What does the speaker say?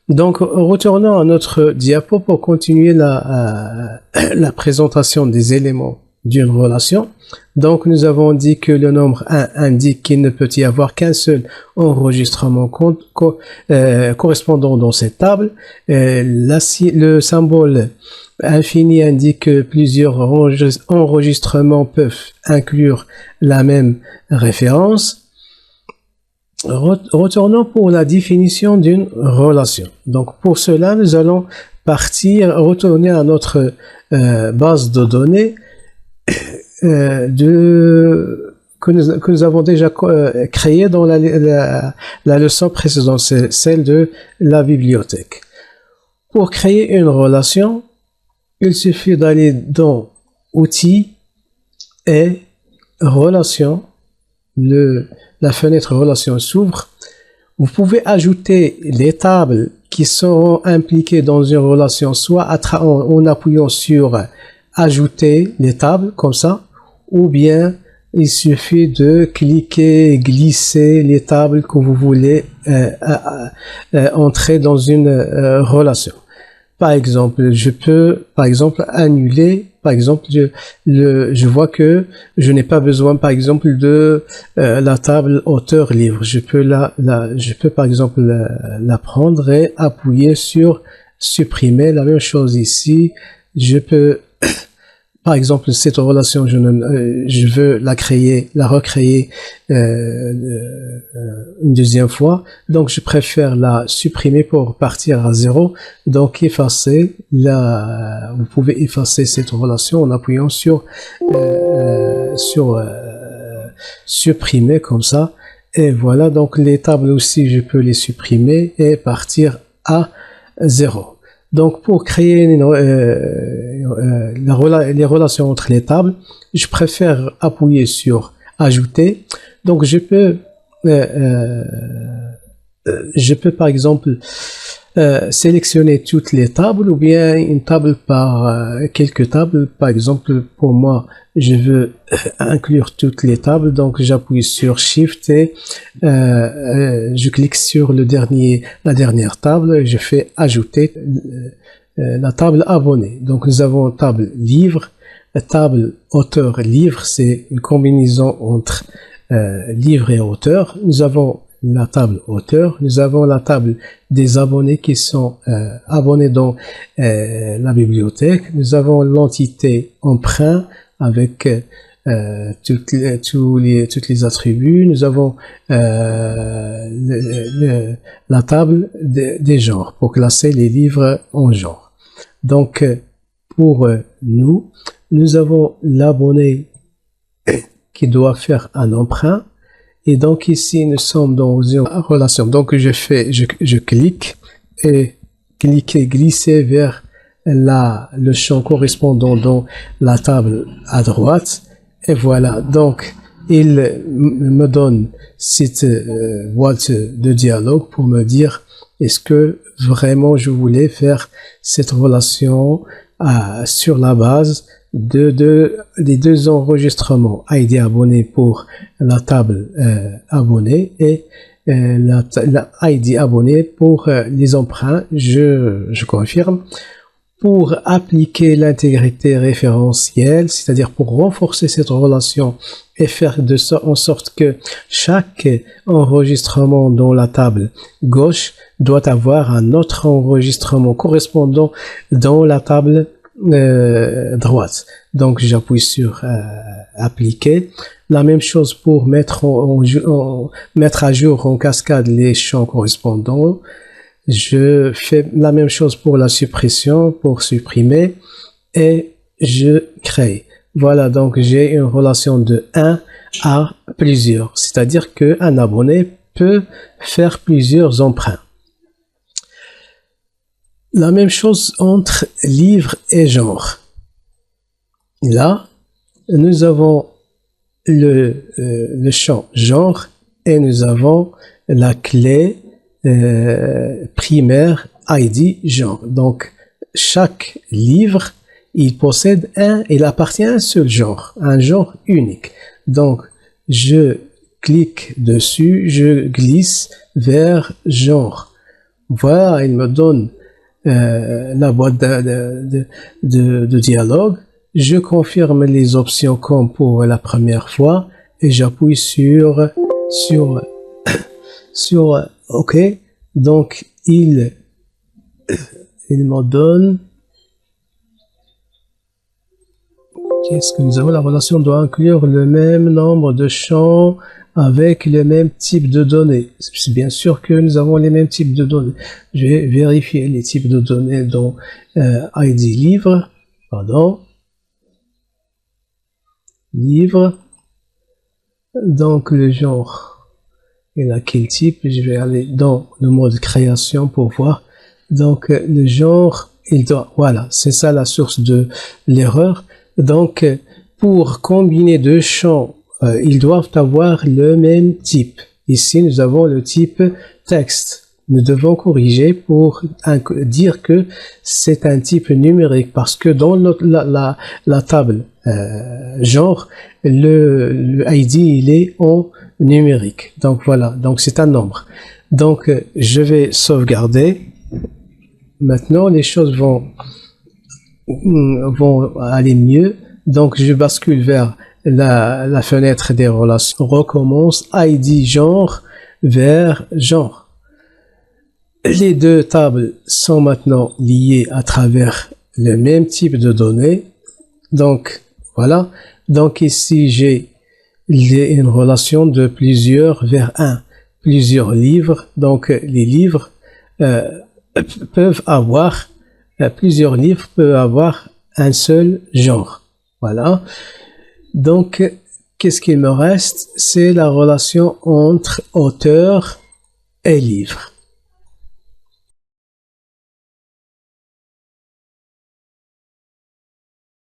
Donc, retournons à notre diapo pour continuer la présentation des éléments d'une relation. Donc, nous avons dit que le nombre 1 indique qu'il ne peut y avoir qu'un seul enregistrement correspondant dans cette table. Le symbole infini indique que plusieurs enregistrements peuvent inclure la même référence. Retournons pour la définition d'une relation. Donc, pour cela, nous allons retourner à notre base de données que nous avons déjà créée dans la leçon précédente, c'est celle de la bibliothèque. Pour créer une relation, il suffit d'aller dans Outils et Relations. La fenêtre Relations s'ouvre. Vous pouvez ajouter les tables qui seront impliquées dans une relation, soit en appuyant sur Ajouter les tables, comme ça, ou bien il suffit de cliquer, glisser les tables que vous voulez entrer dans une relation. Par exemple, je peux, annuler. Par exemple, je vois que je n'ai pas besoin, par exemple, de la table auteur-livre. Je peux, par exemple, la prendre et appuyer sur supprimer. La même chose ici. Je peux, par exemple, cette relation, je veux la recréer une deuxième fois. Donc, je préfère la supprimer pour partir à zéro. Donc, effacer vous pouvez effacer cette relation en appuyant sur supprimer comme ça. Et voilà. Donc, les tables aussi, je peux les supprimer et partir à zéro. Donc, pour créer les relations entre les tables, je préfère appuyer sur Ajouter. Donc, je peux par exemple sélectionner toutes les tables ou bien une table par quelques tables. Par exemple, pour moi, je veux inclure toutes les tables, donc j'appuie sur Shift et je clique sur la dernière table et je fais ajouter la table abonné. Donc nous avons table livre, table auteur livre, c'est une combinaison entre livre et auteur. Nous avons la table auteur, nous avons la table des abonnés qui sont abonnés dans la bibliothèque. Nous avons l'entité emprunt avec toutes les attributs. Nous avons la table des genres pour classer les livres en genre. Donc pour nous avons l'abonné qui doit faire un emprunt. Et donc ici nous sommes dans une relation. Donc je clique et glisser vers le champ correspondant dans la table à droite. Et voilà. Donc il me donne cette boîte de dialogue pour me dire est-ce que vraiment je voulais faire cette relation sur la base des deux enregistrements ID abonné pour la table abonné et la ID abonné pour les emprunts. Je confirme. Pour appliquer l'intégrité référentielle, c'est-à-dire pour renforcer cette relation et faire en sorte que chaque enregistrement dans la table gauche doit avoir un autre enregistrement correspondant dans la table droite. Donc j'appuie sur appliquer. La même chose pour mettre à jour en cascade les champs correspondants. Je fais la même chose pour la suppression, pour supprimer, et je crée. Voilà, donc j'ai une relation de 1 à plusieurs, c'est-à-dire qu'un abonné peut faire plusieurs emprunts. La même chose entre livre et genre. Là, nous avons le champ genre et nous avons la clé primaire ID genre. Donc, chaque livre, il appartient à un seul genre, un genre unique. Donc, je clique dessus, je glisse vers genre. Voilà, il me donne la boîte de dialogue. Je confirme les options comme pour la première fois et j'appuie sur, sur OK. Donc, il me donne. Qu'est-ce que nous avons? La relation doit inclure le même nombre de champs avec le même type de données. C'est bien sûr que nous avons les mêmes types de données. Je vais vérifier les types de données dans ID livre. Pardon. Livre. Donc le genre. Et là, quel type? Je vais aller dans le mode création pour voir. Donc le genre, il doit. Voilà, c'est ça la source de l'erreur. Donc pour combiner deux champs, ils doivent avoir le même type. Ici, nous avons le type texte. Nous devons corriger pour dire que c'est un type numérique parce que dans la table genre, le ID il est en numérique. Donc voilà, donc c'est un nombre. Donc je vais sauvegarder. Maintenant, les choses vont aller mieux. Donc je bascule vers la fenêtre des relations. Recommence ID genre vers genre. Les deux tables sont maintenant liées à travers le même type de données. Donc voilà. Donc ici j'ai une relation de plusieurs vers un. Plusieurs livres. Donc les livres peuvent avoir plusieurs livres peuvent avoir un seul genre. Voilà. Donc, qu'est-ce qu'il me reste? C'est la relation entre auteur et livre.